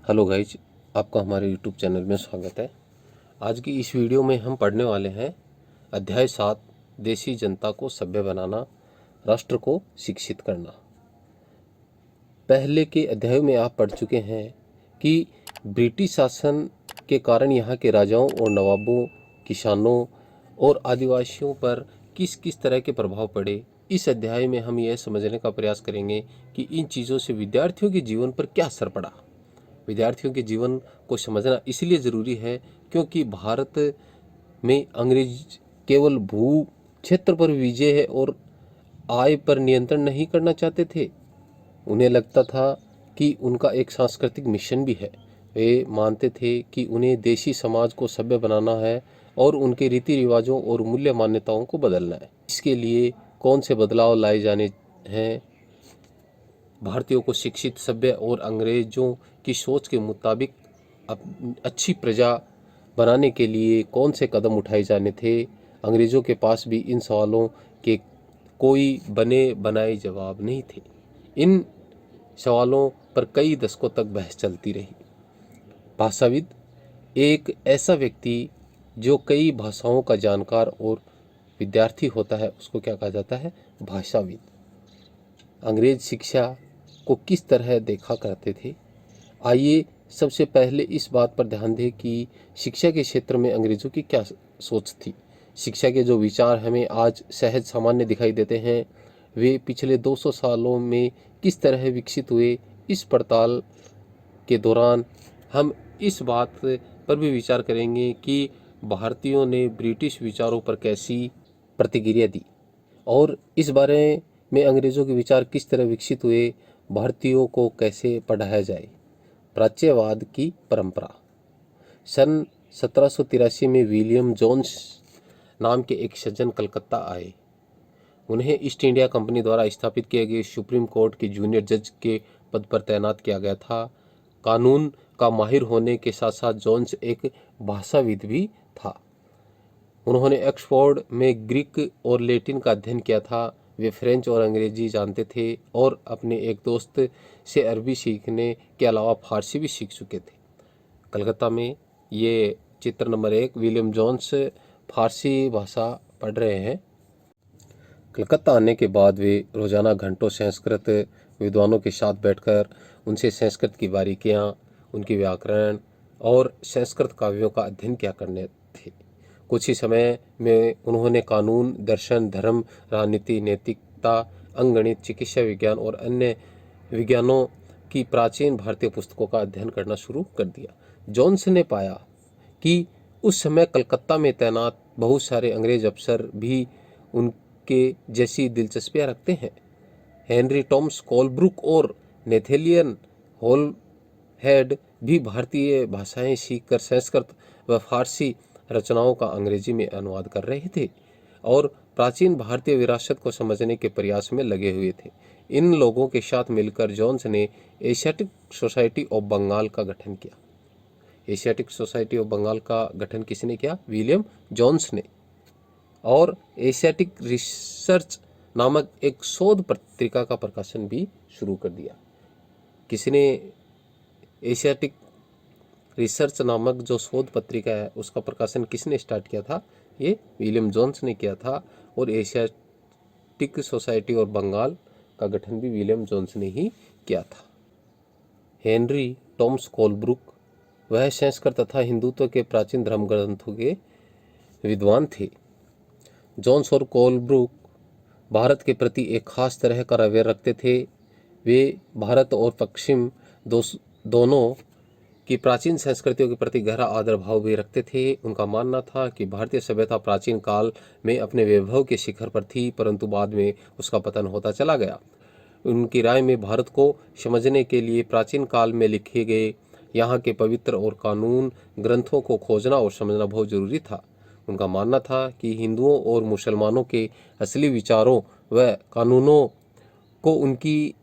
Hello guys, आपका हमारे YouTube channel में स्वागत है। आज की इस वीडियो में हम पढ़ने वाले हैं अध्याय 7, देशी जनता को सभ्य बनाना, राष्ट्र को शिक्षित करना। पहले के अध्यायों में आप पढ़ चुके हैं कि ब्रिटिश शासन के कारण यहाँ के राजाओं और नवाबों, किसानों और आदिवासियों पर किस किस तरह के प्रभाव पड़े। इस अध्याय में हम यह समझने का प्रयास करेंगे कि इन चीज़ों से विद्यार्थियों के जीवन पर क्या असर पड़ा। विद्यार्थियों के जीवन को समझना इसलिए ज़रूरी है क्योंकि भारत में अंग्रेज केवल भू क्षेत्र पर विजय है और आय पर नियंत्रण नहीं करना चाहते थे। उन्हें लगता था कि उनका एक सांस्कृतिक मिशन भी है। वे मानते थे कि उन्हें देशी समाज को सभ्य बनाना है और उनके रीति रिवाजों और मूल्य मान्यताओं को बदलना है। इसके लिए कौन से बदलाव लाए जाने हैं, भारतीयों को शिक्षित, सभ्य और अंग्रेजों की सोच के मुताबिक अच्छी प्रजा बनाने के लिए कौन से कदम उठाए जाने थे। अंग्रेजों के पास भी इन सवालों के कोई बने बनाए जवाब नहीं थे। इन सवालों पर कई दशकों तक बहस चलती रही। भाषाविद एक ऐसा व्यक्ति जो कई भाषाओं का जानकार और विद्यार्थी होता है, उसको क्या कहा जाता है? भाषाविद। अंग्रेज शिक्षा को किस तरह देखा करते थे? आइए सबसे पहले इस बात पर ध्यान दें कि शिक्षा के क्षेत्र में अंग्रेजों की क्या सोच थी। शिक्षा के जो विचार हमें आज सहज सामान्य दिखाई देते हैं, वे पिछले 200 सालों में किस तरह विकसित हुए। इस पड़ताल के दौरान हम इस बात पर भी विचार करेंगे कि भारतीयों ने ब्रिटिश विचारों पर कैसी प्रतिक्रिया दी और इस बारे में अंग्रेजों के विचार किस तरह विकसित हुए, भारतीयों को कैसे पढ़ाया जाए। प्राच्यवाद की परंपरा। सन 1783 में विलियम जोन्स नाम के एक सज्जन कलकत्ता आए। उन्हें ईस्ट इंडिया कंपनी द्वारा स्थापित किए गए सुप्रीम कोर्ट के जूनियर जज के पद पर तैनात किया गया था। कानून का माहिर होने के साथ साथ जोन्स एक भाषाविद भी था। उन्होंने ऑक्सफोर्ड में ग्रीक और लैटिन का अध्ययन किया था। वे फ्रेंच और अंग्रेजी जानते थे और अपने एक दोस्त से अरबी सीखने के अलावा फारसी भी सीख चुके थे। कलकत्ता में ये चित्र नंबर 1, विलियम जोन्स फारसी भाषा पढ़ रहे हैं। कलकत्ता आने के बाद वे रोज़ाना घंटों संस्कृत विद्वानों के साथ बैठकर उनसे संस्कृत की बारीकियाँ, उनकी व्याकरण और संस्कृत काव्यों का अध्ययन किया करने थे। कुछ ही समय में उन्होंने कानून, दर्शन, धर्म, राजनीति, नैतिकता, अंकगणित, चिकित्सा विज्ञान और अन्य विज्ञानों की प्राचीन भारतीय पुस्तकों का अध्ययन करना शुरू कर दिया। जोन्स ने पाया कि उस समय कलकत्ता में तैनात बहुत सारे अंग्रेज अफसर भी उनके जैसी दिलचस्पियां रखते हैं। हेनरी टॉमस कोलब्रुक और नेथेलियन होलहेड भी भारतीय भाषाएं सीखकर संस्कृत व फारसी रचनाओं का अंग्रेजी में अनुवाद कर रहे थे और प्राचीन भारतीय विरासत को समझने के प्रयास में लगे हुए थे। इन लोगों के साथ मिलकर जोन्स ने एशियाटिक सोसाइटी ऑफ बंगाल का गठन किया। एशियाटिक सोसाइटी ऑफ बंगाल का गठन किसने किया? विलियम जोन्स ने। और एशियाटिक रिसर्च नामक एक शोध पत्रिका का प्रकाशन भी शुरू कर दिया। किसने? एशियाटिक रिसर्च नामक जो शोध पत्रिका है उसका प्रकाशन किसने स्टार्ट किया था? ये विलियम जोन्स ने किया था। और एशियाटिक सोसाइटी और बंगाल का गठन भी विलियम जोन्स ने ही किया था। हेनरी टॉमस कोलब्रुक, वह संस्कृत तथा हिंदुत्व के प्राचीन धर्म ग्रंथों के विद्वान थे। जोन्स और कोलब्रुक भारत के प्रति एक खास तरह का रवैया रखते थे। वे भारत और पश्चिम दोनों की प्राचीन संस्कृतियों के प्रति गहरा आदर भाव भी रखते थे। उनका मानना था कि भारतीय सभ्यता प्राचीन काल में अपने वैभव के शिखर पर थी, परंतु बाद में उसका पतन होता चला गया। उनकी राय में भारत को समझने के लिए प्राचीन काल में लिखे गए यहाँ के पवित्र और कानून ग्रंथों को खोजना और समझना बहुत जरूरी था। उनका मानना था कि हिंदुओं और मुसलमानों के असली विचारों व कानूनों को उनकी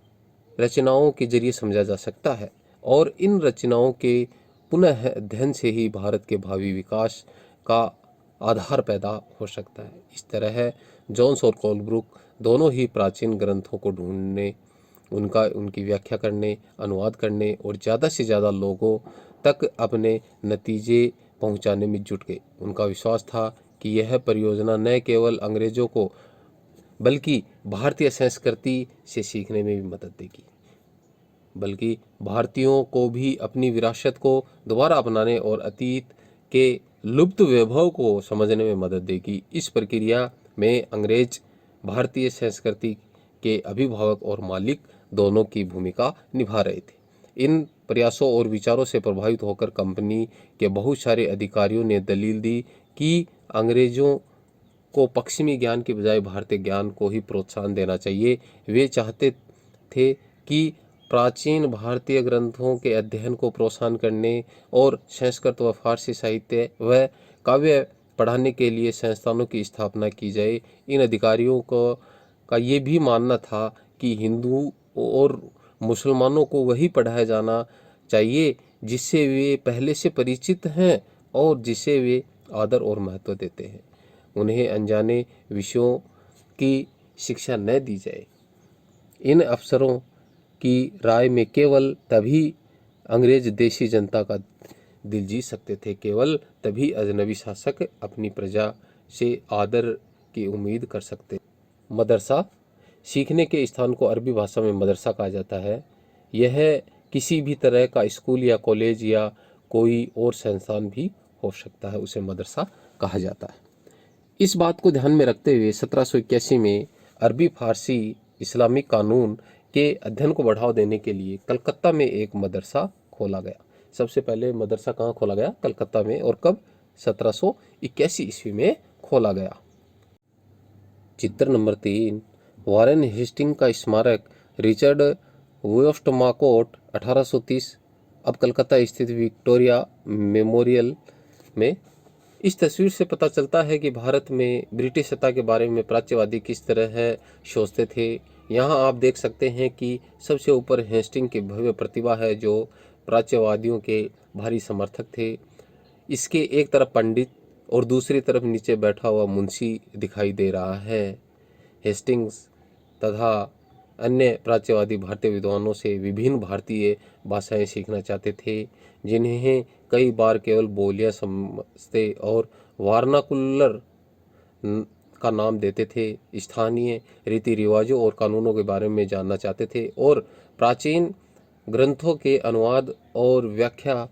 रचनाओं के जरिए समझा जा सकता है और इन रचनाओं के पुनः अध्ययन से ही भारत के भावी विकास का आधार पैदा हो सकता है। इस तरह जोन्स और कोलब्रुक दोनों ही प्राचीन ग्रंथों को ढूंढने उनकी व्याख्या करने, अनुवाद करने और ज़्यादा से ज़्यादा लोगों तक अपने नतीजे पहुंचाने में जुट गए। उनका विश्वास था कि यह परियोजना न केवल अंग्रेज़ों को बल्कि भारतीय संस्कृति से सीखने में भी मदद देगी, बल्कि भारतीयों को भी अपनी विरासत को दोबारा अपनाने और अतीत के लुप्त वैभव को समझने में मदद देगी। इस प्रक्रिया में अंग्रेज भारतीय संस्कृति के अभिभावक और मालिक दोनों की भूमिका निभा रहे थे। इन प्रयासों और विचारों से प्रभावित होकर कंपनी के बहुत सारे अधिकारियों ने दलील दी कि अंग्रेजों को पश्चिमी ज्ञान के बजाय भारतीय ज्ञान को ही प्रोत्साहन देना चाहिए। वे चाहते थे कि प्राचीन भारतीय ग्रंथों के अध्ययन को प्रोत्साहन करने और संस्कृत व फारसी साहित्य व काव्य पढ़ाने के लिए संस्थानों की स्थापना की जाए। इन अधिकारियों का ये भी मानना था कि हिंदू और मुसलमानों को वही पढ़ाया जाना चाहिए जिससे वे पहले से परिचित हैं और जिसे वे आदर और महत्व देते हैं। उन्हें अनजाने विषयों की शिक्षा न दी जाए। इन अफसरों की राय में केवल तभी अंग्रेज देशी जनता का दिल जीत सकते थे, केवल तभी अजनबी शासक अपनी प्रजा से आदर की उम्मीद कर सकते। मदरसा सीखने के स्थान को अरबी भाषा में मदरसा कहा जाता है। यह किसी भी तरह का स्कूल या कॉलेज या कोई और संस्थान भी हो सकता है, उसे मदरसा कहा जाता है। इस बात को ध्यान में रखते हुए 1781 में अरबी फारसी इस्लामिक कानून के अध्ययन को बढ़ावा देने के लिए कलकत्ता में एक मदरसा खोला गया। सबसे पहले मदरसा कहाँ खोला गया? कलकत्ता में। और कब? 1781 ईस्वी में खोला गया। चित्र नंबर 3, वारेन हेस्टिंग का स्मारक रिचर्ड वेस्टमाकोट 1830, अब कलकत्ता स्थित विक्टोरिया मेमोरियल में। इस तस्वीर से पता चलता है कि भारत में ब्रिटिश सत्ता के बारे में प्राच्यवादी किस तरह सोचते थे। यहाँ आप देख सकते हैं कि सबसे ऊपर हेस्टिंग की भव्य प्रतिभा है जो प्राच्यवादियों के भारी समर्थक थे। इसके एक तरफ पंडित और दूसरी तरफ नीचे बैठा हुआ मुंशी दिखाई दे रहा है। हेस्टिंग्स तथा अन्य प्राच्यवादी भारतीय विद्वानों से विभिन्न भारतीय भाषाएं सीखना चाहते थे, जिन्हें कई बार केवल बोलियां समझते और वार्नाकुलर का नाम देते थे। स्थानीय रीति रिवाजों और कानूनों के बारे में जानना चाहते थे और प्राचीन ग्रंथों के अनुवाद और व्याख्या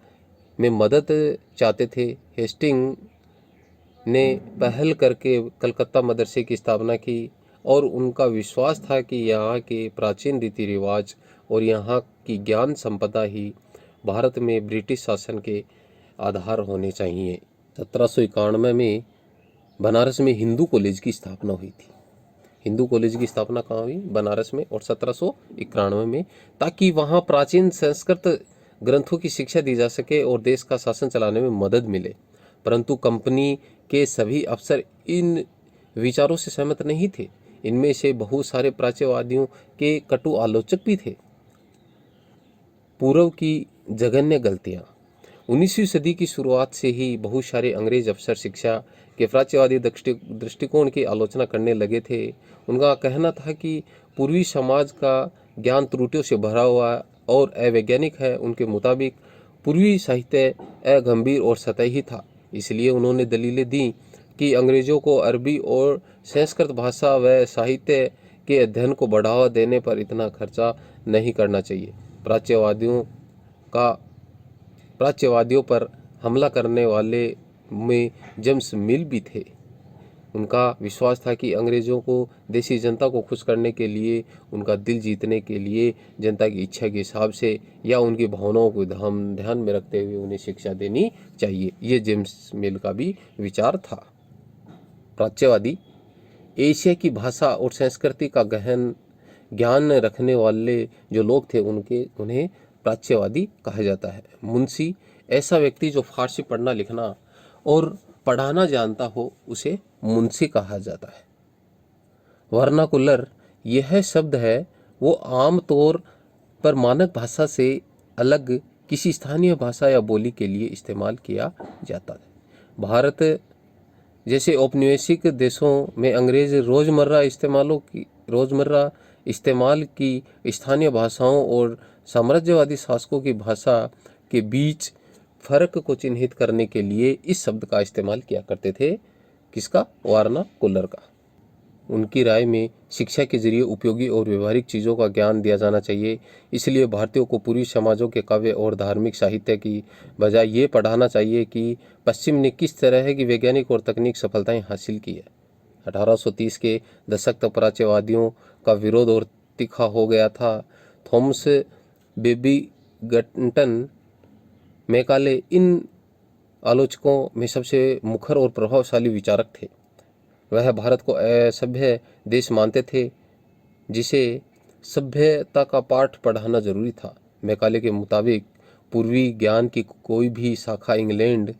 में मदद चाहते थे। हेस्टिंग ने पहल करके कलकत्ता मदरसे की स्थापना की और उनका विश्वास था कि यहाँ के प्राचीन रीति रिवाज और यहाँ की ज्ञान संपदा ही भारत में ब्रिटिश शासन के आधार होने चाहिए। 1791 में बनारस में हिंदू कॉलेज की स्थापना हुई थी। हिंदू कॉलेज की स्थापना कहाँ हुई? बनारस में। और 1791 में, ताकि वहाँ प्राचीन संस्कृत ग्रंथों की शिक्षा दी जा सके और देश का शासन चलाने में मदद मिले। परंतु कंपनी के सभी अफसर इन विचारों से सहमत नहीं थे। इनमें से बहुत सारे प्राच्यवादियों के कटु आलोचक भी थे। पूर्व की जघन्य गलतियाँ। 19वीं सदी की शुरुआत से ही बहुत सारे अंग्रेज अफसर शिक्षा के प्राच्यवादी दृष्टिकोण की आलोचना करने लगे थे। उनका कहना था कि पूर्वी समाज का ज्ञान त्रुटियों से भरा हुआ और अवैज्ञानिक है। उनके मुताबिक पूर्वी साहित्य अगंभीर और सतही था। इसलिए उन्होंने दलीलें दी कि अंग्रेजों को अरबी और संस्कृत भाषा व साहित्य के अध्ययन को बढ़ावा देने पर इतना खर्चा नहीं करना चाहिए। प्राच्यवादियों पर हमला करने वाले में जेम्स मिल भी थे। उनका विश्वास था कि अंग्रेजों को देशी जनता को खुश करने के लिए, उनका दिल जीतने के लिए जनता की इच्छा के हिसाब से या उनकी भावनाओं को ध्यान में रखते हुए उन्हें शिक्षा देनी चाहिए। ये जेम्स मिल का भी विचार था। प्राच्यवादी एशिया की भाषा और संस्कृति का गहन ज्ञान रखने वाले जो लोग थे उन्हें प्राच्यवादी कहा जाता है। मुंशी ऐसा व्यक्ति जो फारसी पढ़ना लिखना और पढ़ाना जानता हो, उसे मुंशी कहा जाता है। वर्नाकुलर यह शब्द है वो आम तौर पर मानक भाषा से अलग किसी स्थानीय भाषा या बोली के लिए इस्तेमाल किया जाता है। भारत जैसे औपनिवेशिक देशों में अंग्रेज रोज़मर्रा इस्तेमाल की स्थानीय भाषाओं और साम्राज्यवादी शासकों की भाषा के बीच फर्क को चिन्हित करने के लिए इस शब्द का इस्तेमाल किया करते थे। किसका? वर्नाकुलर का। उनकी राय में शिक्षा के जरिए उपयोगी और व्यवहारिक चीज़ों का ज्ञान दिया जाना चाहिए। इसलिए भारतीयों को पूर्वी समाजों के काव्य और धार्मिक साहित्य की बजाय ये पढ़ाना चाहिए कि पश्चिम ने किस तरह की वैज्ञानिक और तकनीक सफलताएं हासिल की है। 1830 के दशक तक प्राच्यवादियों का विरोध और तीखा हो गया था। थॉमस बेबिंगटन मैकाले इन आलोचकों में सबसे मुखर और प्रभावशाली विचारक थे। वह भारत को असभ्य देश मानते थे जिसे सभ्यता का पाठ पढ़ाना जरूरी था। मैकाले के मुताबिक पूर्वी ज्ञान की कोई भी शाखा इंग्लैंड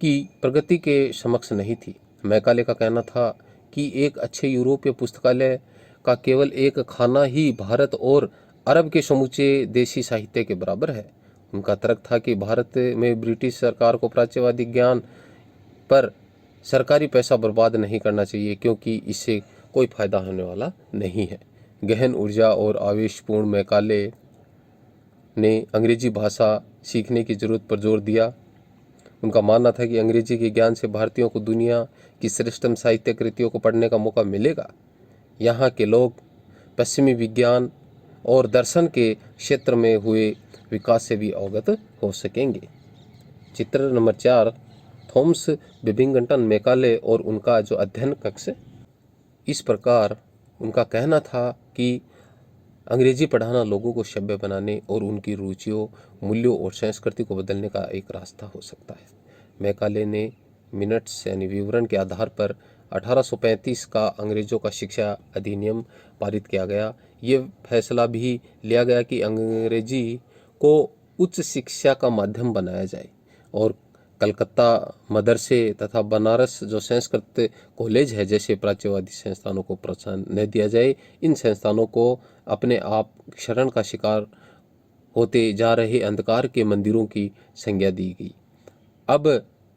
की प्रगति के समक्ष नहीं थी। मैकाले का कहना था कि एक अच्छे यूरोपीय पुस्तकालय का केवल एक खाना ही भारत और अरब के समूचे देशी साहित्य के बराबर है। उनका तर्क था कि भारत में ब्रिटिश सरकार को प्राच्यवादी ज्ञान पर सरकारी पैसा बर्बाद नहीं करना चाहिए, क्योंकि इससे कोई फायदा होने वाला नहीं है। गहन ऊर्जा और आवेशपूर्ण मैकाले ने अंग्रेजी भाषा सीखने की जरूरत पर जोर दिया। उनका मानना था कि अंग्रेजी के ज्ञान से भारतीयों को दुनिया की श्रेष्ठतम साहित्य कृतियों को पढ़ने का मौका मिलेगा। यहाँ के लोग पश्चिमी विज्ञान और दर्शन के क्षेत्र में हुए विकास से भी अवगत हो सकेंगे। चित्र नंबर 4, थॉमस बेबिंगटन मैकाले और उनका जो अध्ययन कक्ष। इस प्रकार उनका कहना था कि अंग्रेजी पढ़ाना लोगों को सभ्य बनाने और उनकी रुचियों, मूल्यों और संस्कृति को बदलने का एक रास्ता हो सकता है। मैकाले ने मिनट्स यानी विवरण के आधार पर 1835 का अंग्रेजों का शिक्षा अधिनियम पारित किया गया। ये फैसला भी लिया गया कि अंग्रेजी को उच्च शिक्षा का माध्यम बनाया जाए और कलकत्ता मदरसे तथा बनारस जो संस्कृत कॉलेज है जैसे प्राच्यवादी संस्थानों को प्रोत्साहन न दिया जाए। इन संस्थानों को अपने आप क्षरण का शिकार होते जा रहे अंधकार के मंदिरों की संज्ञा दी गई। अब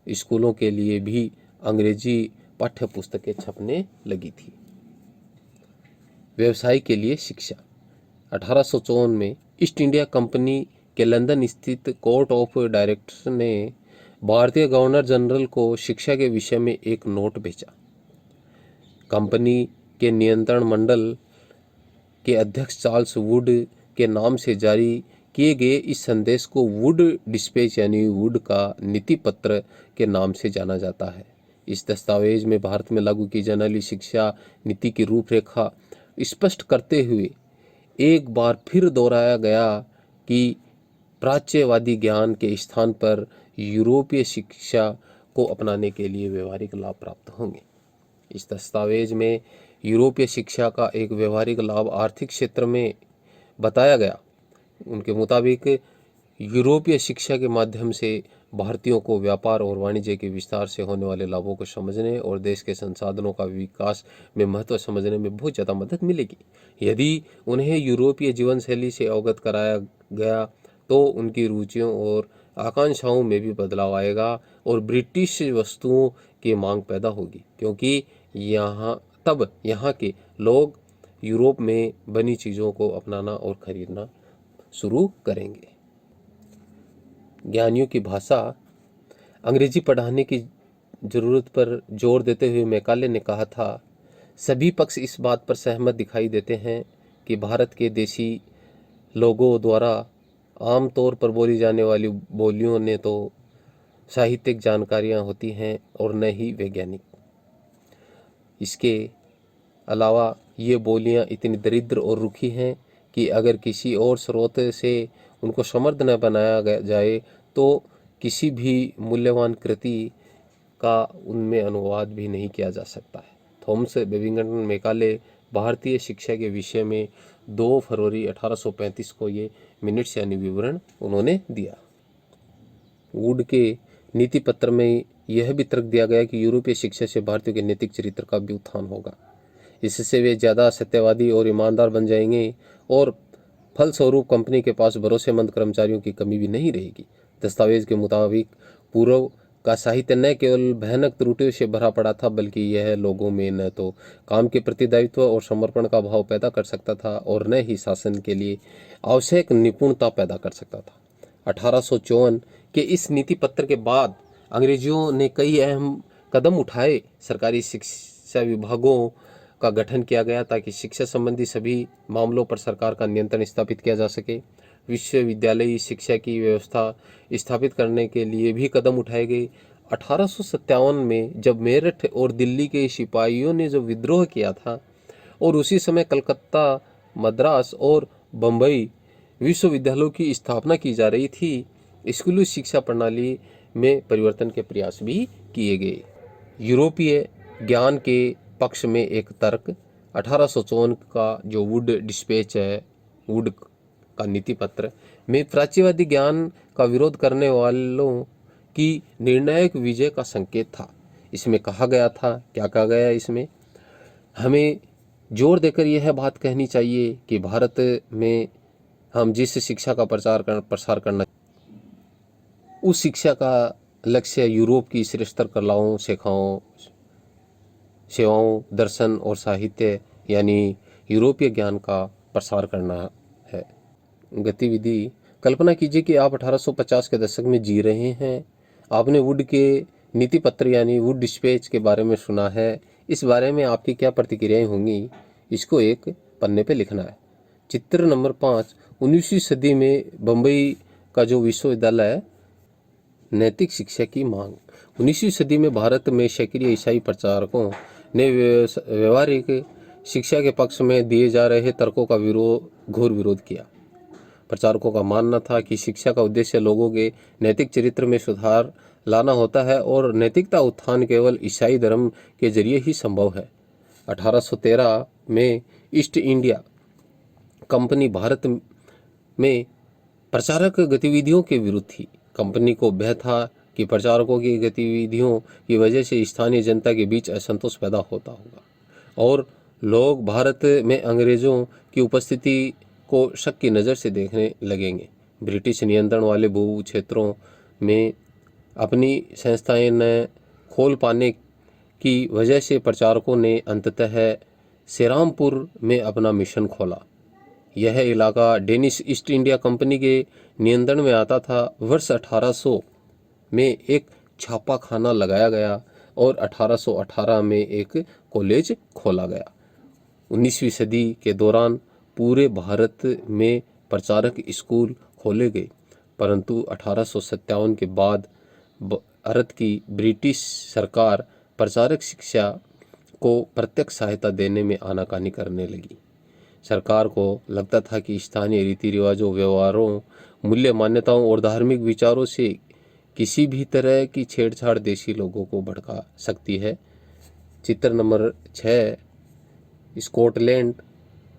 स्कूलों के लिए भी अंग्रेजी पाठ्य पुस्तकें छपने लगी थी। व्यवसाय के लिए शिक्षा। 1854 में ईस्ट इंडिया कंपनी के लंदन स्थित कोर्ट ऑफ डायरेक्टर्स ने भारतीय गवर्नर जनरल को शिक्षा के विषय में एक नोट भेजा। कंपनी के नियंत्रण मंडल के अध्यक्ष चार्ल्स वुड के नाम से जारी किए गए इस संदेश को वुड डिस्पैच यानी वुड का नीति पत्र के नाम से जाना जाता है। इस दस्तावेज में भारत में लागू की जाने वाली शिक्षा नीति की रूपरेखा स्पष्ट करते हुए एक बार फिर दोहराया गया कि प्राच्यवादी ज्ञान के स्थान पर यूरोपीय शिक्षा को अपनाने के लिए व्यवहारिक लाभ प्राप्त होंगे। इस दस्तावेज में यूरोपीय शिक्षा का एक व्यवहारिक लाभ आर्थिक क्षेत्र में बताया गया। उनके मुताबिक यूरोपीय शिक्षा के माध्यम से भारतीयों को व्यापार और वाणिज्य के विस्तार से होने वाले लाभों को समझने और देश के संसाधनों का विकास में महत्व समझने में बहुत ज़्यादा मदद मिलेगी। यदि उन्हें यूरोपीय जीवन शैली से अवगत कराया गया तो उनकी रुचियों और आकांक्षाओं में भी बदलाव आएगा और ब्रिटिश वस्तुओं की मांग पैदा होगी, क्योंकि यहाँ के लोग यूरोप में बनी चीज़ों को अपनाना और खरीदना शुरू करेंगे। ज्ञानियों की भाषा। अंग्रेजी पढ़ाने की जरूरत पर जोर देते हुए मैकाले ने कहा था, सभी पक्ष इस बात पर सहमत दिखाई देते हैं कि भारत के देशी लोगों द्वारा आमतौर पर बोली जाने वाली बोलियों ने तो साहित्यिक जानकारियाँ होती हैं और न ही वैज्ञानिक। इसके अलावा ये बोलियाँ इतनी दरिद्र और रुखी हैं कि अगर किसी और स्रोत से उनको समृद्ध न बनाया जाए तो किसी भी मूल्यवान कृति का उनमें अनुवाद भी नहीं किया जा सकता है। थॉमस बेबिंगटन मैकाले भारतीय शिक्षा के विषय में 2 फरवरी 1835 को ये मिनट्स यानी विवरण उन्होंने दिया। वुड के नीति पत्र में यह भी तर्क दिया गया कि यूरोपीय शिक्षा से भारतीयों के नैतिक चरित्र का भी उत्थान होगा। इससे वे ज़्यादा सत्यवादी और ईमानदार बन जाएंगे और फलस्वरूप कंपनी के पास भरोसेमंद कर्मचारियों की कमी भी नहीं रहेगी। दस्तावेज के मुताबिक पूर्व का साहित्य न केवल भयानक त्रुटियों से भरा पड़ा था, बल्कि यह लोगों में न तो काम के प्रति दायित्व और समर्पण का भाव पैदा कर सकता था और न ही शासन के लिए आवश्यक निपुणता पैदा कर सकता था। 1854 के इस नीति पत्र के बाद अंग्रेजियों ने कई अहम कदम उठाए। सरकारी शिक्षा विभागों का गठन किया गया ताकि शिक्षा संबंधी सभी मामलों पर सरकार का नियंत्रण स्थापित किया जा सके। विश्वविद्यालयी शिक्षा की व्यवस्था स्थापित करने के लिए भी कदम उठाए गए। 1857 में जब मेरठ और दिल्ली के सिपाहियों ने जो विद्रोह किया था और उसी समय कलकत्ता, मद्रास और बम्बई विश्वविद्यालयों की स्थापना की जा रही थी, स्कूली शिक्षा प्रणाली में परिवर्तन के प्रयास भी किए गए। यूरोपीय ज्ञान के पक्ष में एक तर्क 1854 का जो वुड डिस्पैच है, वुड का नीति पत्र में प्राच्यवादी ज्ञान का विरोध करने वालों की निर्णायक विजय का संकेत था। इसमें कहा गया था, क्या कहा गया इसमें, हमें जोर देकर यह बात कहनी चाहिए कि भारत में हम जिस शिक्षा का प्रसार करना, उस शिक्षा का लक्ष्य यूरोप की श्रेष्ठ कलाओं, शिक्षाओं, सेवाओं, दर्शन और साहित्य यानी यूरोपीय ज्ञान का प्रसार करना है। गतिविधि, कल्पना कीजिए कि आप 1850 के दशक में जी रहे हैं। आपने वुड के नीति पत्र यानी वुड डिस्पैच के बारे में सुना है। इस बारे में आपकी क्या प्रतिक्रियाएं होंगी, इसको एक पन्ने पे लिखना है। चित्र नंबर 5, 19वीं सदी में बम्बई का जो विश्वविद्यालय है, नैतिक शिक्षा की मांग। 19वीं सदी में भारत में सक्रिय ईसाई प्रचारकों ने व्यवहारिक शिक्षा के पक्ष में दिए जा रहे तर्कों का घोर विरोध किया। प्रचारकों का मानना था कि शिक्षा का उद्देश्य लोगों के नैतिक चरित्र में सुधार लाना होता है और नैतिकता उत्थान केवल ईसाई धर्म के जरिए ही संभव है। 1813 में ईस्ट इंडिया कंपनी भारत में प्रचारक गतिविधियों के विरुद्ध थी। कंपनी को भय था कि प्रचारकों की गतिविधियों की वजह से स्थानीय जनता के बीच असंतोष पैदा होता होगा और लोग भारत में अंग्रेजों की उपस्थिति को शक की नज़र से देखने लगेंगे। ब्रिटिश नियंत्रण वाले भू क्षेत्रों में अपनी संस्थाएं न खोल पाने की वजह से प्रचारकों ने अंततः श्रीरामपुर में अपना मिशन खोला। यह इलाका डेनिश ईस्ट इंडिया कंपनी के नियंत्रण में आता था। वर्ष 1800 में एक छापाखाना लगाया गया और 1818 में एक कॉलेज खोला गया। 19वीं सदी के दौरान पूरे भारत में प्रचारक स्कूल खोले गए, परंतु 1857 के बाद भारत की ब्रिटिश सरकार प्रचारक शिक्षा को प्रत्यक्ष सहायता देने में आनाकानी करने लगी। सरकार को लगता था कि स्थानीय रीति रिवाजों, व्यवहारों, मूल्य मान्यताओं और धार्मिक विचारों से किसी भी तरह की छेड़छाड़ देशी लोगों को भड़का सकती है। चित्र नंबर 6, स्कॉटलैंड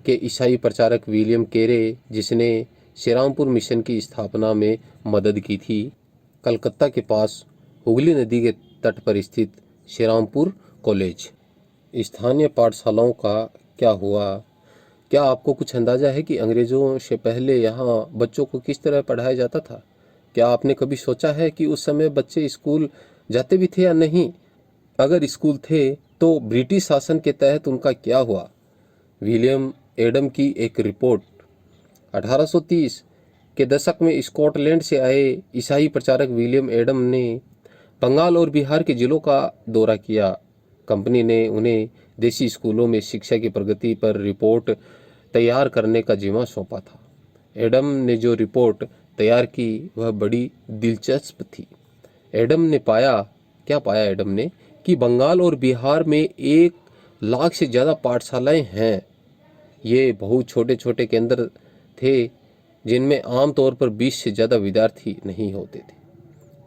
के ईसाई प्रचारक विलियम केरे, जिसने श्रीरामपुर मिशन की स्थापना में मदद की थी, कलकत्ता के पास हुगली नदी के तट पर स्थित श्रीरामपुर कॉलेज। स्थानीय पाठशालाओं का क्या हुआ? क्या आपको कुछ अंदाजा है कि अंग्रेजों से पहले यहाँ बच्चों को किस तरह पढ़ाया जाता था? क्या आपने कभी सोचा है कि उस समय बच्चे स्कूल जाते भी थे या नहीं? अगर स्कूल थे तो ब्रिटिश शासन के तहत उनका क्या हुआ? विलियम एडम की एक रिपोर्ट 1830 के दशक में स्कॉटलैंड से आए ईसाई प्रचारक विलियम एडम ने बंगाल और बिहार के जिलों का दौरा किया। कंपनी ने उन्हें देसी स्कूलों में शिक्षा की प्रगति पर रिपोर्ट तैयार करने का जिम्मा सौंपा था। एडम ने जो रिपोर्ट तैयार की वह बड़ी दिलचस्प थी। एडम ने एडम ने कि बंगाल और बिहार में 1 लाख से ज़्यादा पाठशालाएं हैं। ये बहुत छोटे छोटे केंद्र थे जिनमें आमतौर पर 20 से ज़्यादा विद्यार्थी नहीं होते थे।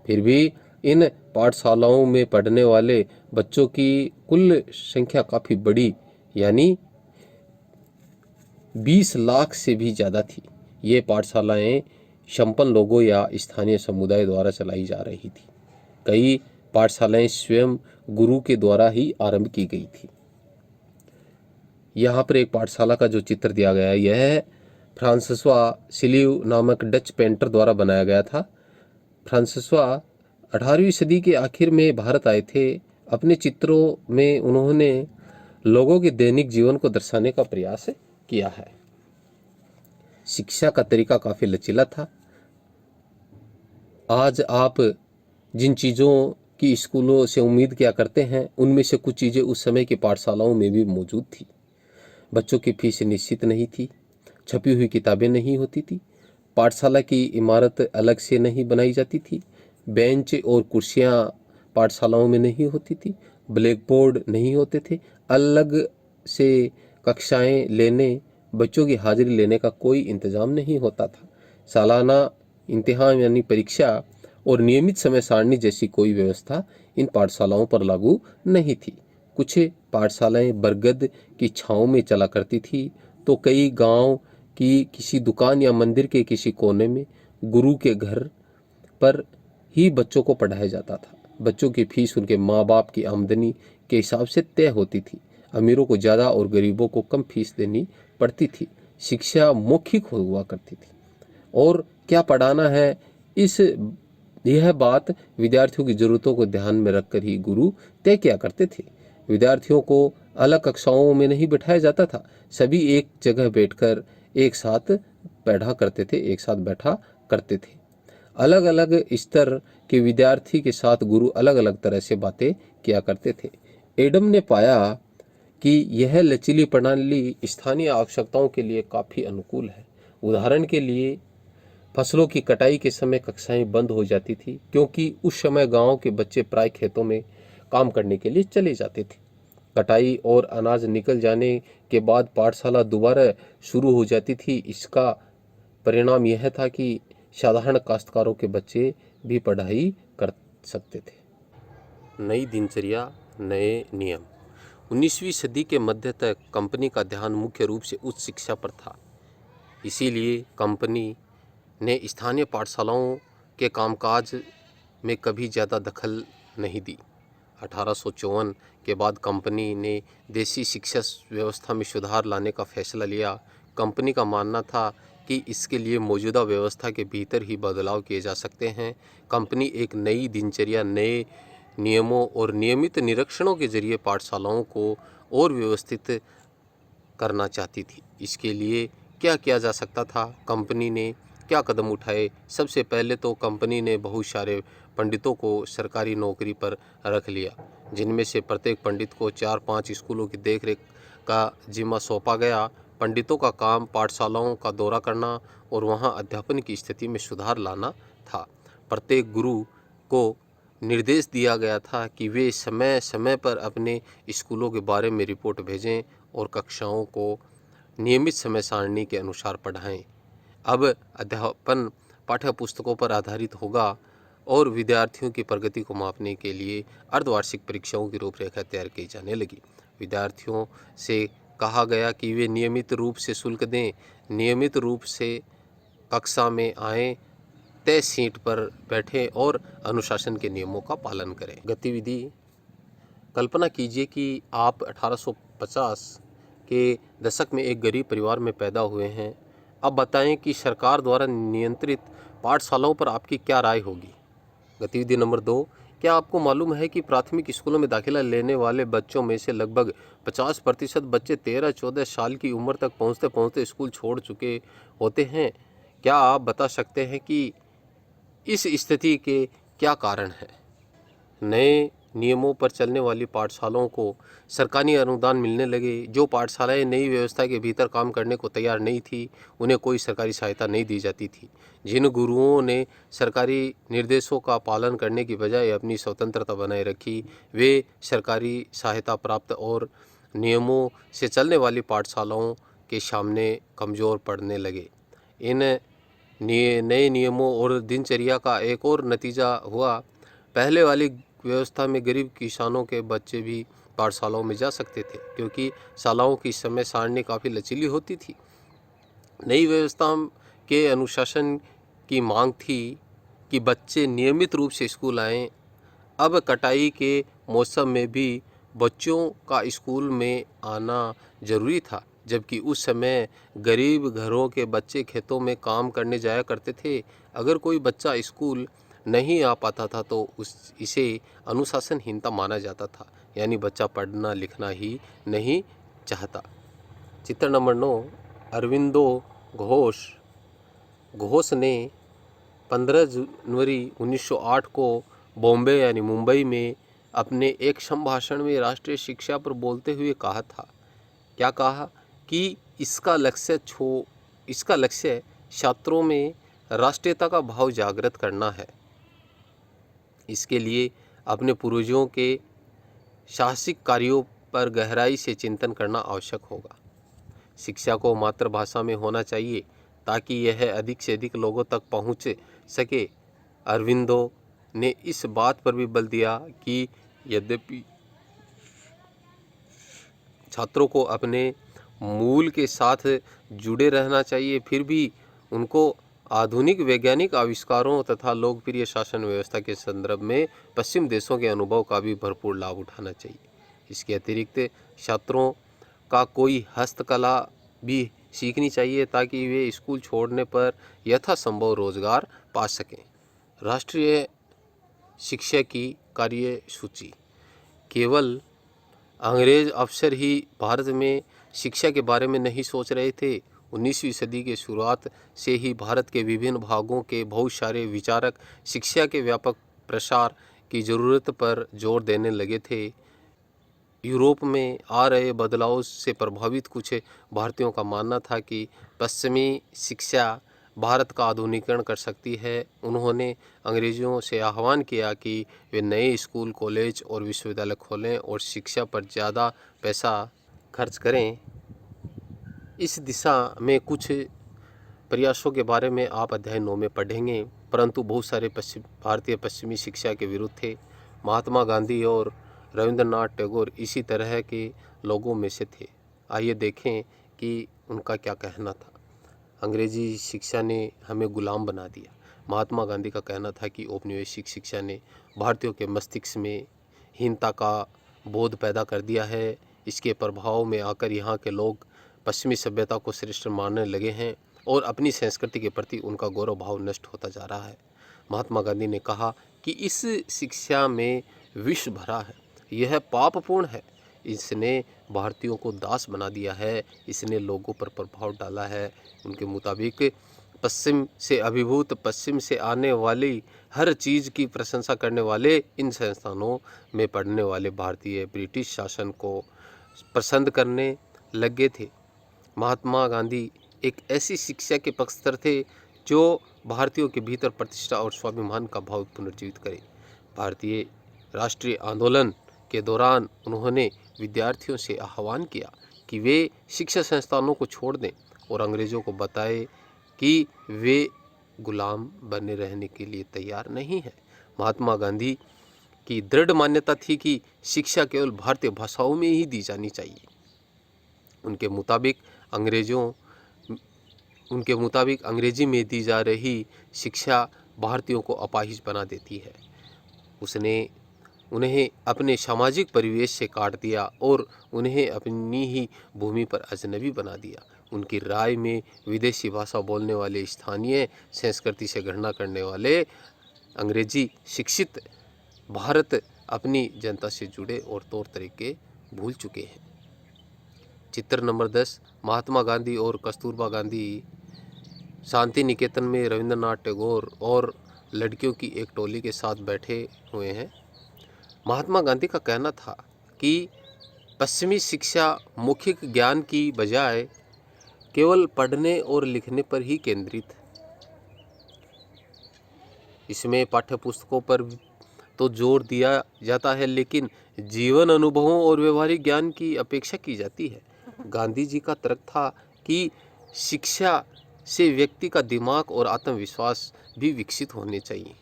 फिर भी इन पाठशालाओं में पढ़ने वाले बच्चों की कुल संख्या काफ़ी बड़ी, यानी 20 लाख से भी ज़्यादा थी। ये पाठशालाएं संपन्न लोगों या स्थानीय समुदाय द्वारा चलाई जा रही थी। कई पाठशालाएं स्वयं गुरु के द्वारा ही आरंभ की गई थी। यहाँ पर एक पाठशाला का जो चित्र दिया गया है, यह फ्रांसिस्वा सिलीव नामक डच पेंटर द्वारा बनाया गया था। फ्रांसिस्वा 18वीं सदी के आखिर में भारत आए थे। अपने चित्रों में उन्होंने लोगों के दैनिक जीवन को दर्शाने का प्रयास किया है। शिक्षा का तरीका काफ़ी लचीला था। आज आप जिन चीज़ों की स्कूलों से उम्मीद किया करते हैं, उनमें से कुछ चीज़ें उस समय की पाठशालाओं में भी मौजूद थी। बच्चों की फीस निश्चित नहीं थी, छपी हुई किताबें नहीं होती थी, पाठशाला की इमारत अलग से नहीं बनाई जाती थी, बेंच और कुर्सियां पाठशालाओं में नहीं होती थी, ब्लैक बोर्ड नहीं होते थे, अलग से कक्षाएं लेने, बच्चों की हाजिरी लेने का कोई इंतज़ाम नहीं होता था। सालाना इम्तिहान यानी परीक्षा और नियमित समय सारणी जैसी कोई व्यवस्था इन पाठशालाओं पर लागू नहीं थी। कुछ पाठशालाएं बरगद की छाँव में चला करती थी, तो कई गांव की किसी दुकान या मंदिर के किसी कोने में गुरु के घर पर ही बच्चों को पढ़ाया जाता था। बच्चों की फीस उनके माँ बाप की आमदनी के हिसाब से तय होती थी। अमीरों को ज़्यादा और गरीबों को कम फीस देनी पड़ती थी। शिक्षा मौखिक हुआ करती थी और क्या पढ़ाना है, यह बात विद्यार्थियों की ज़रूरतों को ध्यान में रखकर ही गुरु तय किया करते थे। विद्यार्थियों को अलग कक्षाओं में नहीं बिठाया जाता था, सभी एक जगह बैठकर एक साथ बैठा करते थे। अलग अलग स्तर के विद्यार्थी के साथ गुरु अलग अलग तरह से बातें किया करते थे। एडम ने पाया कि यह लचीली प्रणाली स्थानीय आवश्यकताओं के लिए काफ़ी अनुकूल है। उदाहरण के लिए फसलों की कटाई के समय कक्षाएं बंद हो जाती थी, क्योंकि उस समय गांव के बच्चे प्राय खेतों में काम करने के लिए चले जाते थे। कटाई और अनाज निकल जाने के बाद पाठशाला दोबारा शुरू हो जाती थी। इसका परिणाम यह था कि साधारण काश्तकारों के बच्चे भी पढ़ाई कर सकते थे। नई दिनचर्या, नए नियम। 19वीं सदी के मध्य तक कंपनी का ध्यान मुख्य रूप से उच्च शिक्षा पर था। इसीलिए कंपनी ने स्थानीय पाठशालाओं के कामकाज में कभी ज़्यादा दखल नहीं दी। 1854 के बाद कंपनी ने देशी शिक्षा व्यवस्था में सुधार लाने का फैसला लिया। कंपनी का मानना था कि इसके लिए मौजूदा व्यवस्था के भीतर ही बदलाव किए जा सकते हैं। कंपनी एक नई दिनचर्या, नए नियमों और नियमित निरीक्षणों के जरिए पाठशालाओं को और व्यवस्थित करना चाहती थी। इसके लिए क्या किया जा सकता था, कंपनी ने क्या कदम उठाए? सबसे पहले तो कंपनी ने बहुत सारे पंडितों को सरकारी नौकरी पर रख लिया, जिनमें से प्रत्येक पंडित को 4-5 स्कूलों की देखरेख का जिम्मा सौंपा गया। पंडितों का काम पाठशालाओं का दौरा करना और वहां अध्यापन की स्थिति में सुधार लाना था। प्रत्येक गुरु को निर्देश दिया गया था कि वे समय समय पर अपने स्कूलों के बारे में रिपोर्ट भेजें और कक्षाओं को नियमित समय सारणी के अनुसार पढ़ाएं। अब अध्यापन पाठ्य पुस्तकों पर आधारित होगा और विद्यार्थियों की प्रगति को मापने के लिए अर्धवार्षिक परीक्षाओं की रूपरेखा तैयार की जाने लगी। विद्यार्थियों से कहा गया कि वे नियमित रूप से शुल्क दें, नियमित रूप से कक्षा में आएं, तय सीट पर बैठें और अनुशासन के नियमों का पालन करें। गतिविधि। कल्पना कीजिए कि आप 1850 के दशक में एक गरीब परिवार में पैदा हुए हैं। अब बताएं कि सरकार द्वारा नियंत्रित पाठशालाओं पर आपकी क्या राय होगी। गतिविधि नंबर 2, क्या आपको मालूम है कि प्राथमिक स्कूलों में दाखिला लेने वाले बच्चों में से लगभग 50% बच्चे 13-14 साल की उम्र तक पहुंचते पहुंचते स्कूल छोड़ चुके होते हैं? क्या आप बता सकते हैं कि इस स्थिति के क्या कारण हैं? नए नियमों पर चलने वाली पाठशालाओं को सरकारी अनुदान मिलने लगे। जो पाठशालाएं नई व्यवस्था के भीतर काम करने को तैयार नहीं थी, उन्हें कोई सरकारी सहायता नहीं दी जाती थी। जिन गुरुओं ने सरकारी निर्देशों का पालन करने की बजाय अपनी स्वतंत्रता बनाए रखी, वे सरकारी सहायता प्राप्त और नियमों से चलने वाली पाठशालाओं के सामने कमज़ोर पड़ने लगे। इन नए नियमों और दिनचर्या का एक और नतीजा हुआ। पहले वाली व्यवस्था में गरीब किसानों के बच्चे भी पाठशालाओं में जा सकते थे, क्योंकि शालाओं की समय सारणी काफ़ी लचीली होती थी। नई व्यवस्था के अनुशासन की मांग थी कि बच्चे नियमित रूप से स्कूल आएं। अब कटाई के मौसम में भी बच्चों का स्कूल में आना जरूरी था, जबकि उस समय गरीब घरों के बच्चे खेतों में काम करने जाया करते थे। अगर कोई बच्चा स्कूल नहीं आ पाता था तो इसे अनुशासनहीनता माना जाता था, यानी बच्चा पढ़ना लिखना ही नहीं चाहता। चित्र नंबर 9, अरविंदो घोष। घोष ने 15 जनवरी 1908 को बॉम्बे यानी मुंबई में अपने एक संभाषण में राष्ट्रीय शिक्षा पर बोलते हुए कहा था, क्या कहा कि इसका लक्ष्य छात्रों में राष्ट्रीयता का भाव जागृत करना है। इसके लिए अपने पूर्वजों के साहसिक कार्यों पर गहराई से चिंतन करना आवश्यक होगा। शिक्षा को मातृभाषा में होना चाहिए ताकि यह अधिक से अधिक लोगों तक पहुंच सके। अरविंदो ने इस बात पर भी बल दिया कि यद्यपि छात्रों को अपने मूल के साथ जुड़े रहना चाहिए, फिर भी उनको आधुनिक वैज्ञानिक आविष्कारों तथा लोकप्रिय शासन व्यवस्था के संदर्भ में पश्चिम देशों के अनुभव का भी भरपूर लाभ उठाना चाहिए। इसके अतिरिक्त छात्रों का कोई हस्तकला भी सीखनी चाहिए ताकि वे स्कूल छोड़ने पर यथासंभव रोजगार पा सकें। राष्ट्रीय शिक्षा की कार्यसूची। केवल अंग्रेज अफसर ही भारत में शिक्षा के बारे में नहीं सोच रहे थे। 19वीं सदी के शुरुआत से ही भारत के विभिन्न भागों के बहुत सारे विचारक शिक्षा के व्यापक प्रसार की ज़रूरत पर जोर देने लगे थे। यूरोप में आ रहे बदलाव से प्रभावित कुछ भारतीयों का मानना था कि पश्चिमी शिक्षा भारत का आधुनिकीकरण कर सकती है। उन्होंने अंग्रेज़ों से आह्वान किया कि वे नए स्कूल, कॉलेज और विश्वविद्यालय खोलें और शिक्षा पर ज़्यादा पैसा खर्च करें। इस दिशा में कुछ प्रयासों के बारे में आप अध्याय 9 में पढ़ेंगे, परंतु बहुत सारे भारतीय पश्चिमी शिक्षा के विरुद्ध थे। महात्मा गांधी और रविंद्रनाथ टैगोर इसी तरह के लोगों में से थे। आइए देखें कि उनका क्या कहना था। अंग्रेजी शिक्षा ने हमें गुलाम बना दिया। महात्मा गांधी का कहना था कि औपनिवेशिक शिक्षा ने भारतीयों के मस्तिष्क में हीनता का बोध पैदा कर दिया है। इसके प्रभाव में आकर यहाँ के लोग पश्चिमी सभ्यता को श्रेष्ठ मानने लगे हैं और अपनी संस्कृति के प्रति उनका गौरव भाव नष्ट होता जा रहा है। महात्मा गांधी ने कहा कि इस शिक्षा में विष भरा है, यह पापपूर्ण है, इसने भारतीयों को दास बना दिया है, इसने लोगों पर प्रभाव डाला है। उनके मुताबिक पश्चिम से अभिभूत, पश्चिम से आने वाली हर चीज़ की प्रशंसा करने वाले इन संस्थानों में पढ़ने वाले भारतीय ब्रिटिश शासन को पसंद करने लगे थे। महात्मा गांधी एक ऐसी शिक्षा के पक्षधर थे जो भारतीयों के भीतर प्रतिष्ठा और स्वाभिमान का भाव पुनर्जीवित करे। भारतीय राष्ट्रीय आंदोलन के दौरान उन्होंने विद्यार्थियों से आह्वान किया कि वे शिक्षा संस्थानों को छोड़ दें और अंग्रेज़ों को बताएं कि वे गुलाम बने रहने के लिए तैयार नहीं हैं। महात्मा गांधी की दृढ़ मान्यता थी कि शिक्षा केवल भारतीय भाषाओं में ही दी जानी चाहिए। उनके मुताबिक अंग्रेजी में दी जा रही शिक्षा भारतीयों को अपाहिज बना देती है। उसने उन्हें अपने सामाजिक परिवेश से काट दिया और उन्हें अपनी ही भूमि पर अजनबी बना दिया। उनकी राय में विदेशी भाषा बोलने वाले, स्थानीय संस्कृति से घृणा करने वाले अंग्रेजी शिक्षित भारत अपनी जनता से जुड़े और तौर तरीके भूल चुके हैं। चित्र नंबर 10, महात्मा गांधी और कस्तूरबा गांधी शांति निकेतन में रविंद्रनाथ टैगोर और लड़कियों की एक टोली के साथ बैठे हुए हैं। महात्मा गांधी का कहना था कि पश्चिमी शिक्षा मौखिक ज्ञान की बजाय केवल पढ़ने और लिखने पर ही केंद्रित है। इसमें पाठ्यपुस्तकों पर तो जोर दिया जाता है, लेकिन जीवन अनुभवों और व्यवहारिक ज्ञान की अपेक्षा की जाती है। गांधी जी का तर्क था कि शिक्षा से व्यक्ति का दिमाग और आत्मविश्वास भी विकसित होने चाहिए।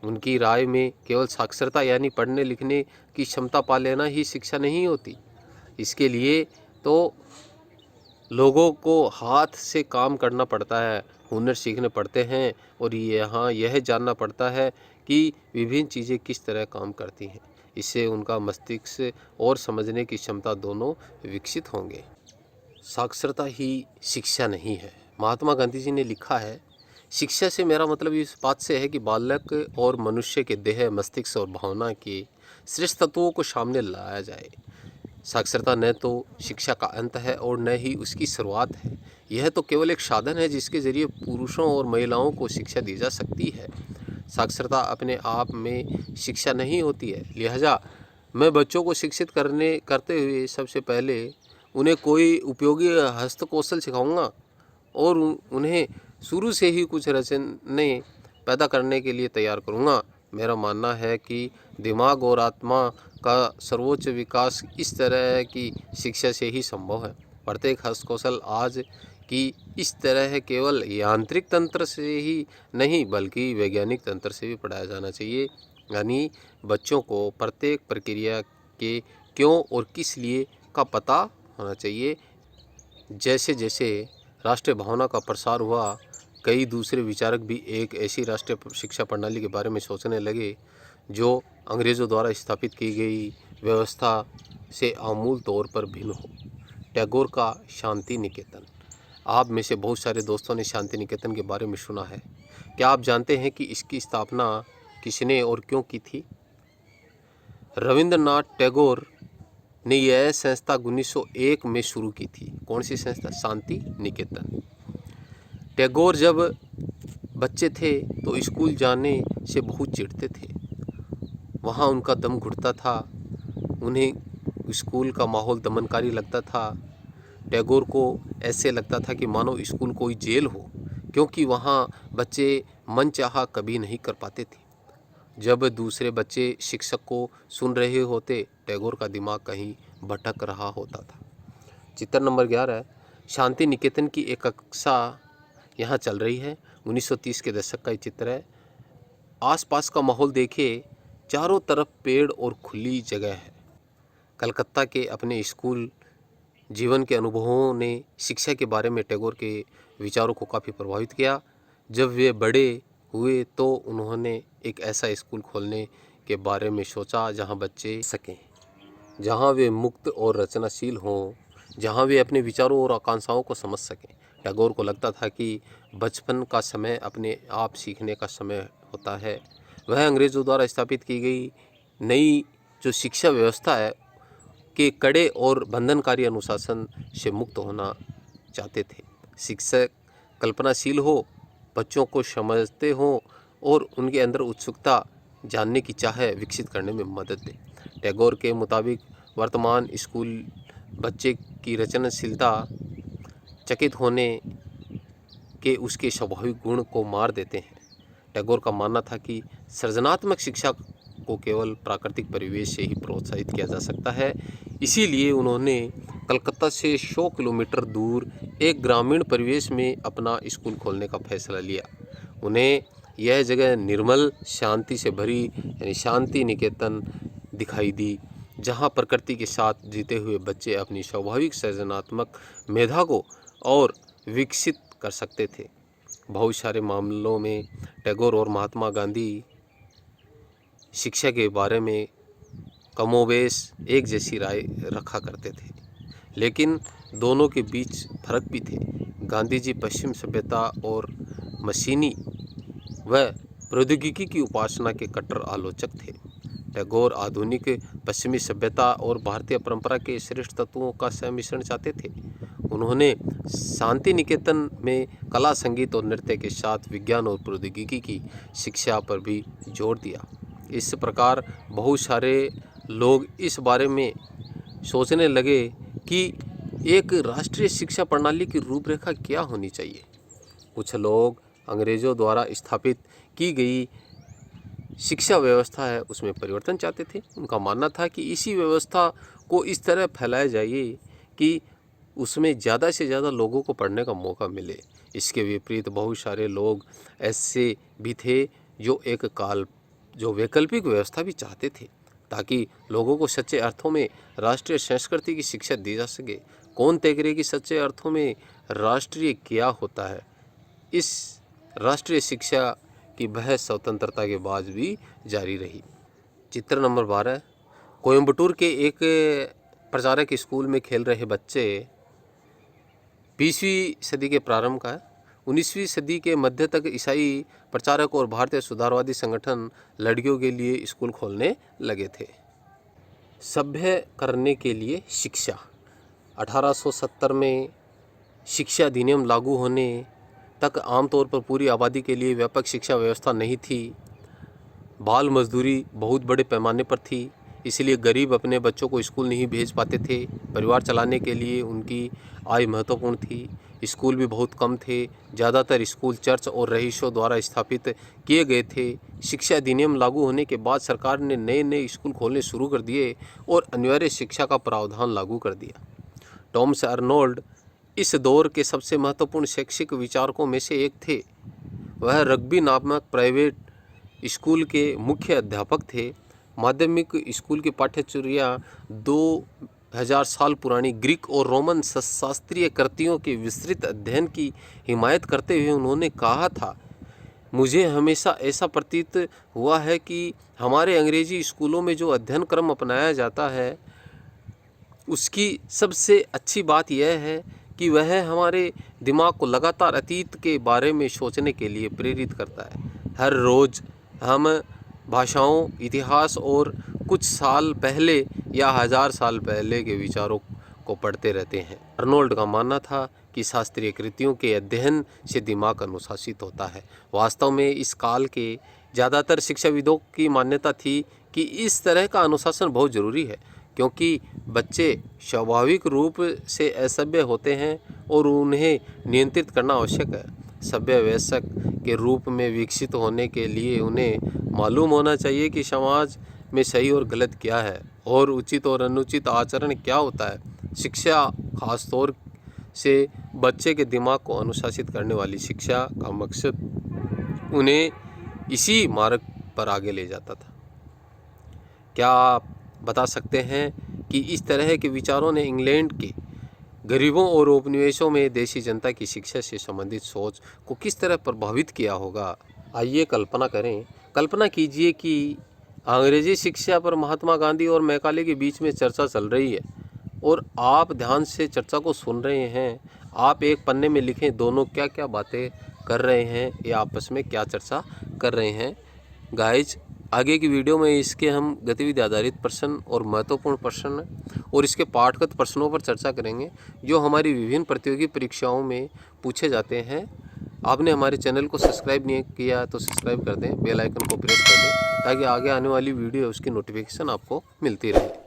उनकी राय में केवल साक्षरता यानी पढ़ने लिखने की क्षमता पा लेना ही शिक्षा नहीं होती। इसके लिए तो लोगों को हाथ से काम करना पड़ता है, हुनर सीखने पड़ते हैं और यहाँ यह जानना पड़ता है कि विभिन्न चीज़ें किस तरह काम करती हैं। इससे उनका मस्तिष्क और समझने की क्षमता दोनों विकसित होंगे। साक्षरता ही शिक्षा नहीं है। महात्मा गांधी जी ने लिखा है, शिक्षा से मेरा मतलब इस बात से है कि बालक और मनुष्य के देह, मस्तिष्क और भावना के श्रेष्ठ तत्वों को सामने लाया जाए। साक्षरता न तो शिक्षा का अंत है और न ही उसकी शुरुआत है। यह तो केवल एक साधन है जिसके जरिए पुरुषों और महिलाओं को शिक्षा दी जा सकती है। साक्षरता अपने आप में शिक्षा नहीं होती है। लिहाजा मैं बच्चों को शिक्षित करते हुए सबसे पहले उन्हें कोई उपयोगी हस्तकौशल सिखाऊंगा और उन्हें शुरू से ही कुछ रचने पैदा करने के लिए तैयार करूंगा। मेरा मानना है कि दिमाग और आत्मा का सर्वोच्च विकास इस तरह की शिक्षा से ही संभव है। प्रत्येक हस्तकौशल आज की इस तरह केवल यांत्रिक तंत्र से ही नहीं बल्कि वैज्ञानिक तंत्र से भी पढ़ाया जाना चाहिए। यानी बच्चों को प्रत्येक प्रक्रिया के क्यों और किस लिए का पता होना चाहिए। जैसे जैसे राष्ट्रीय भावना का प्रसार हुआ, कई दूसरे विचारक भी एक ऐसी राष्ट्रीय शिक्षा प्रणाली के बारे में सोचने लगे जो अंग्रेज़ों द्वारा स्थापित की गई व्यवस्था से आमूल तौर पर भिन्न हो। टैगोर का शांति निकेतन। आप में से बहुत सारे दोस्तों ने शांति निकेतन के बारे में सुना है। क्या आप जानते हैं कि इसकी स्थापना किसने और क्यों की थी? रविंद्रनाथ टैगोर ने यह संस्था 1901 में शुरू की थी। कौन सी संस्था? शांति निकेतन। टैगोर जब बच्चे थे तो स्कूल जाने से बहुत चिढ़ते थे। वहाँ उनका दम घुटता था, उन्हें स्कूल का माहौल दमनकारी लगता था। टैगोर को ऐसे लगता था कि मानो स्कूल कोई जेल हो, क्योंकि वहाँ बच्चे मनचाहा कभी नहीं कर पाते थे। जब दूसरे बच्चे शिक्षक को सुन रहे होते, टैगोर का दिमाग कहीं भटक रहा होता था। चित्र नंबर 11। शांति निकेतन की एक कक्षा यहाँ चल रही है। 1930 के दशक का ये चित्र है। आसपास का माहौल देखिए, चारों तरफ पेड़ और खुली जगह है। कलकत्ता के अपने स्कूल जीवन के अनुभवों ने शिक्षा के बारे में टैगोर के विचारों को काफ़ी प्रभावित किया। जब वे बड़े हुए तो उन्होंने एक ऐसा स्कूल खोलने के बारे में सोचा जहां बच्चे सकें, जहां वे मुक्त और रचनाशील हों, जहां वे अपने विचारों और आकांक्षाओं को समझ सकें। टैगोर को लगता था कि बचपन का समय अपने आप सीखने का समय होता है। वह अंग्रेज़ों द्वारा स्थापित की गई नई जो शिक्षा व्यवस्था है के कड़े और बंधनकारी अनुशासन से मुक्त होना चाहते थे। शिक्षक कल्पनाशील हो, बच्चों को समझते हों और उनके अंदर उत्सुकता जानने की चाह विकसित करने में मदद दे। टैगोर के मुताबिक वर्तमान स्कूल बच्चे की रचनाशीलता चकित होने के उसके स्वाभाविक गुण को मार देते हैं। टैगोर का मानना था कि सृजनात्मक शिक्षा को केवल प्राकृतिक परिवेश से ही प्रोत्साहित किया जा सकता है। इसीलिए उन्होंने कलकत्ता से 100 किलोमीटर दूर एक ग्रामीण परिवेश में अपना स्कूल खोलने का फैसला लिया। उन्हें यह जगह निर्मल शांति से भरी यानी शांति निकेतन दिखाई दी, जहां प्रकृति के साथ जीते हुए बच्चे अपनी स्वाभाविक सृजनात्मक मेधा को और विकसित कर सकते थे। बहुत सारे मामलों में टैगोर और महात्मा गांधी शिक्षा के बारे में कमोबेश एक जैसी राय रखा करते थे, लेकिन दोनों के बीच फर्क भी थे। गांधी जी पश्चिम सभ्यता और मशीनी व प्रौद्योगिकी की उपासना के कट्टर आलोचक थे। टैगोर आधुनिक पश्चिमी सभ्यता और भारतीय परंपरा के श्रेष्ठ तत्वों का सम्मिश्रण चाहते थे। उन्होंने शांति निकेतन में कला, संगीत और नृत्य के साथ विज्ञान और प्रौद्योगिकी की शिक्षा पर भी जोर दिया। इस प्रकार बहुत सारे लोग इस बारे में सोचने लगे कि एक राष्ट्रीय शिक्षा प्रणाली की रूपरेखा क्या होनी चाहिए। कुछ लोग अंग्रेज़ों द्वारा स्थापित की गई शिक्षा व्यवस्था है उसमें परिवर्तन चाहते थे। उनका मानना था कि इसी व्यवस्था को इस तरह फैलाया जाए कि उसमें ज़्यादा से ज़्यादा लोगों को पढ़ने का मौका मिले। इसके विपरीत बहुत सारे लोग ऐसे भी थे जो वैकल्पिक व्यवस्था भी चाहते थे, ताकि लोगों को सच्चे अर्थों में राष्ट्रीय संस्कृति की शिक्षा दी जा सके। कौन तय करे कि सच्चे अर्थों में राष्ट्रीय क्या होता है? इस राष्ट्रीय शिक्षा की बहस स्वतंत्रता के बाद भी जारी रही। चित्र नंबर 12। कोयम्बटूर के एक प्रचारक स्कूल में खेल रहे बच्चे 20वीं सदी के प्रारंभ का है। 19वीं सदी के मध्य तक ईसाई प्रचारक और भारतीय सुधारवादी संगठन लड़कियों के लिए स्कूल खोलने लगे थे। सभ्य करने के लिए शिक्षा। 1870 में शिक्षा अधिनियम लागू होने तक आमतौर पर पूरी आबादी के लिए व्यापक शिक्षा व्यवस्था नहीं थी। बाल मजदूरी बहुत बड़े पैमाने पर थी, इसलिए गरीब अपने बच्चों को स्कूल नहीं भेज पाते थे। परिवार चलाने के लिए उनकी आय महत्वपूर्ण थी। स्कूल भी बहुत कम थे। ज़्यादातर स्कूल चर्च और रईसों द्वारा स्थापित किए गए थे। शिक्षा अधिनियम लागू होने के बाद सरकार ने नए नए स्कूल खोलने शुरू कर दिए और अनिवार्य शिक्षा का प्रावधान लागू कर दिया। टॉमस अर्नोल्ड इस दौर के सबसे महत्वपूर्ण शैक्षिक विचारकों में से एक थे। वह रग्बी नामक प्राइवेट स्कूल के मुख्य अध्यापक थे। माध्यमिक स्कूल की पाठ्यचर्या 2000 साल पुरानी ग्रीक और रोमन शास्त्रीय कृतियों के विस्तृत अध्ययन की हिमायत करते हुए उन्होंने कहा था, मुझे हमेशा ऐसा प्रतीत हुआ है कि हमारे अंग्रेजी स्कूलों में जो अध्ययन क्रम अपनाया जाता है उसकी सबसे अच्छी बात यह है कि वह हमारे दिमाग को लगातार अतीत के बारे में सोचने के लिए प्रेरित करता है। हर रोज़ हम भाषाओं, इतिहास और कुछ साल पहले या 1000 साल पहले के विचारों को पढ़ते रहते हैं। अर्नोल्ड का मानना था कि शास्त्रीय कृतियों के अध्ययन से दिमाग अनुशासित होता है। वास्तव में इस काल के ज़्यादातर शिक्षाविदों की मान्यता थी कि इस तरह का अनुशासन बहुत ज़रूरी है, क्योंकि बच्चे स्वाभाविक रूप से असभ्य होते हैं और उन्हें नियंत्रित करना आवश्यक है। सभ्य वयस्क के रूप में विकसित होने के लिए उन्हें मालूम होना चाहिए कि समाज में सही और गलत क्या है और उचित और अनुचित आचरण क्या होता है। शिक्षा खासतौर से बच्चे के दिमाग को अनुशासित करने वाली शिक्षा का मकसद उन्हें इसी मार्ग पर आगे ले जाता था। क्या आप बता सकते हैं कि इस तरह के विचारों ने इंग्लैंड के गरीबों और उपनिवेशों में देशी जनता की शिक्षा से संबंधित सोच को किस तरह प्रभावित किया होगा? आइए कल्पना करें। कल्पना कीजिए कि अंग्रेजी शिक्षा पर महात्मा गांधी और मैकाले के बीच में चर्चा चल रही है और आप ध्यान से चर्चा को सुन रहे हैं। आप एक पन्ने में लिखें दोनों क्या क्या बातें कर रहे हैं या आपस में क्या चर्चा कर रहे हैं। गाइज, आगे की वीडियो में इसके हम गतिविधि आधारित प्रश्न और महत्वपूर्ण प्रश्न और इसके पाठगत प्रश्नों पर चर्चा करेंगे जो हमारी विभिन्न प्रतियोगी परीक्षाओं में पूछे जाते हैं। आपने हमारे चैनल को सब्सक्राइब नहीं किया तो सब्सक्राइब कर दें, बेल आइकन को प्रेस कर दें ताकि आगे आने वाली वीडियो उसकी नोटिफिकेशन आपको मिलती रहे।